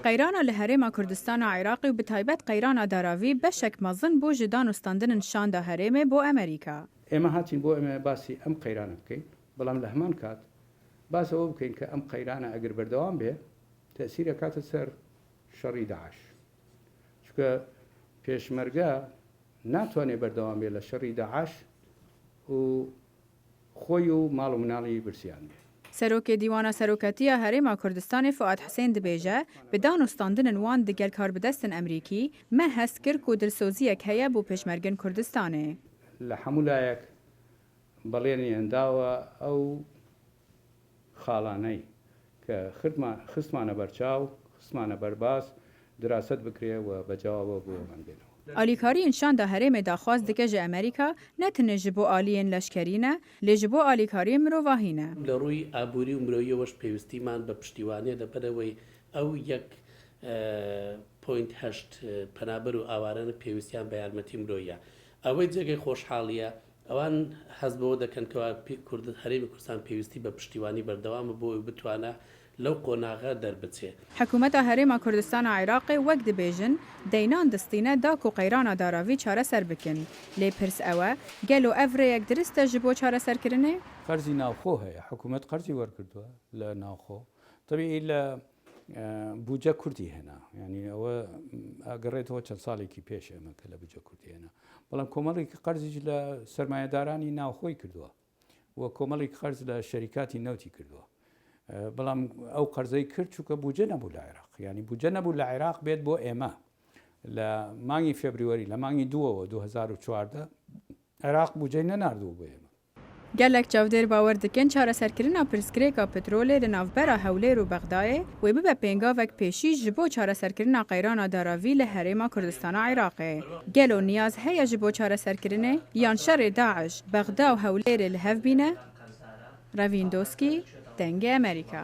قەیرانە لە هەرێما کوردستانە عێراقی و بەتایبەت قەیرانە داراوی بەشێک مەزن بۆ ji دانوستاندنên şanda herêmê بۆ ئەمریکا. ئێمە هاتین بۆ ئێمە باسی ئەم قەیرانە بکەین، بەڵام لە هەمان کات باس ئەوە بکەین کە ئەم قەیرانە ئەگەر بەردەوام بێ تەسیرە کاتە سەر شەڕی داعش، چونکە پێشمەرگە ناتوانێت بەردەوام بێ لە شەڕی داعش و خۆی و ماڵ و مناڵی برسیان بێ. سەرۆکێ دیوانە سەرۆکەتیە هەرێما کوردستانی فواد حسێن دبێژە bi danûstandinên wan digel karbidestên Emerîkî me hest kir ku dilsoziyek heye bû pêşmergên Kurdistanê. لە هەموو لایەک بەڵێنی هێنداوە ئەو خاڵانەی کە خستمانە بەرچاو خستمانە بەرباز دراست بکرێەوە بەجاوابە بۆ ئەمان بێنەوە. Alîkariyên şanda herêmê daxwaz dike ji Amerîka ne tenê ji bo aliyên leşkerî ne, lê ji bo alîkariyên mirovahî ne. لە ڕووی ئابووری و مرۆیەوەش پێویستیمان بە پشتیوانێ دەبەرەوەی ئەو 1.8 پەنابەر و ئاوارانە پێویستیان بە یارمەتی مرۆیە. ئەوەی جێگەی خۆشحاڵیە ئەوان حەز بەوە دەکەنکەوە هەرێمی کوردستان پێویستی بە پشتیوانی بەردەوامە بۆ بتوانە لەو قۆناغا دەربچێ. حکوومەتە هەرێما کوردستانە عێراقی وەک دەبێژن دەینان دستینە داک و قەیرانە داراوی چارەسەر بکەن. لێ پرس ئەوە گەلو ئەڤرەیەک درستە ji بۆ چارەسەرکردنê؟ قەرزی ناوخۆ هەیە، حکوومەت قەرزی وەرکردووە لە ناوخۆ. طبیعی لە بودجە کوردی هێنا، ینی ئەوە ئەگەڕێتەوە چەند ساڵێکی پێش ئێمە کە لە بودجە کوردی هێنا. بەڵام کۆمەڵێکی قەرزیش لە سەرمایەدارانی ناوخۆی کردووە و کۆمەڵێک قەرز لە شەریکاتی نەوتی کردووە. بەڵام ئەو قەرزەی کرد چووکە بودجە نەبوو لە عێراق، ینی بودجە نەبوو لە عێراق بێت بۆ ئێمە لە مانگی فێبریوەری لە مانگی 2014 عێراق بودجەی نەناردووە بۆ ئێمە. gelek çavdêr bawer dikin çareserkirina pirsgirêka petrolê li navbera Hewlêr û Bexdayê wê bibe pêngavek pêşî ji bo çareserkirina qeyrana daravî li herêma Kurdistana Iraqê. Gelo niyaz heye ji bo çareserkirinê yan şerê Daeş, Bexda û Hewlêrê li hev bîne? Ravîn Doskî, Dengê Amerîka.